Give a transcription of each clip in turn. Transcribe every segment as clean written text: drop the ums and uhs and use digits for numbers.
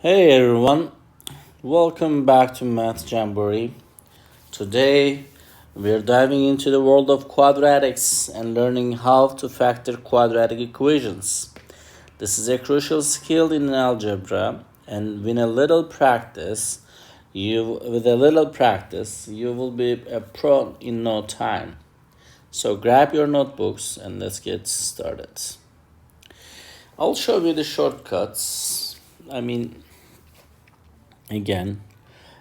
Hey everyone, welcome back to Math Jamboree. Today we're diving into the world of quadratics and learning how to factor quadratic equations. This is a crucial skill in algebra, and with a little practice, you will be a pro in no time. So grab your notebooks and let's get started. I'll show you the shortcuts. Again,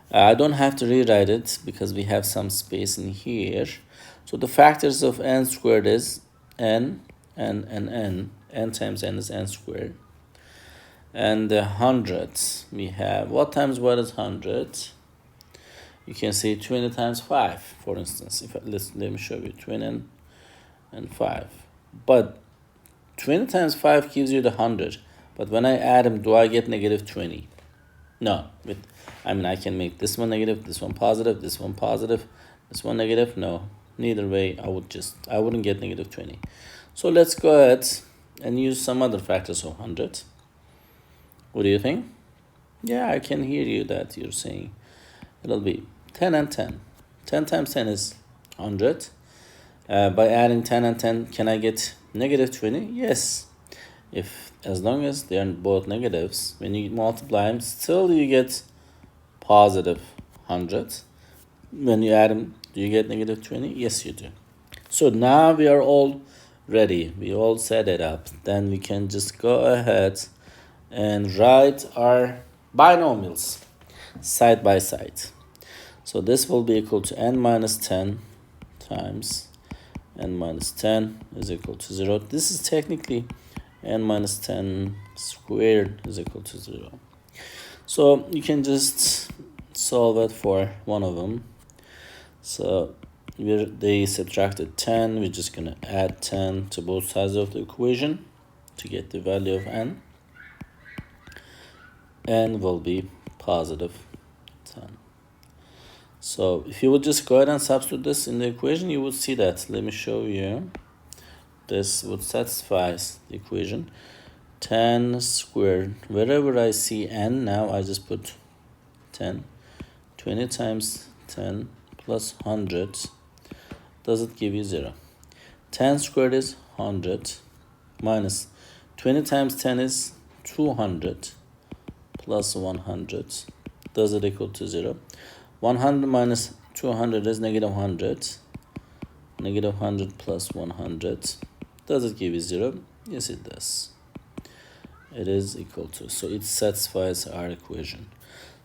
I don't have to rewrite it because we have some space in here. So the factors of n squared is n, n times n is n squared. And the hundreds, we have, what times what is 100? You can say 20 times 5, for instance. Let me show you 20 and 5. But 20 times 5 gives you the 100. But when I add them, do I get negative 20? No, I can make this one negative, this one positive, this one positive, this one negative. No, neither way, I wouldn't get negative 20. So let's go ahead and use some other factors of 100. What do you think? Yeah, I can hear you that you're saying it'll be 10 and 10. 10 times 10 is 100. By adding 10 and 10, can I get negative 20? Yes. As long as they are both negatives, when you multiply them, still you get positive 100. When you add them, do you get negative 20? Yes, you do. So now we are all ready. We all set it up. Then we can just go ahead and write our binomials side by side. So this will be equal to n minus 10 times n minus 10 is equal to 0. This is technically n minus 10 squared is equal to 0. So you can just solve it for one of them. So they subtracted 10. We're just going to add 10 to both sides of the equation to get the value of n. N will be positive 10. So if you would just go ahead and substitute this in the equation, you would see that. Let me show you. This would satisfy the equation 10 squared. Wherever I see n, now I just put 10. 20 times 10 plus 100. Does it give you 0? 10 squared is 100 minus 20 times 10 is 200 plus 100. Does it equal to 0? 100 minus 200 is negative 100. Negative 100 plus 100. Does it give you 0? Yes, it does. It is equal to. So it satisfies our equation.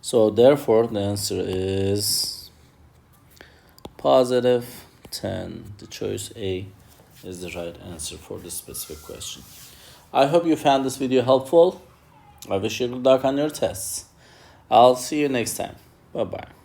So therefore, the answer is positive 10. The choice A is the right answer for this specific question. I hope you found this video helpful. I wish you good luck on your tests. I'll see you next time. Bye-bye.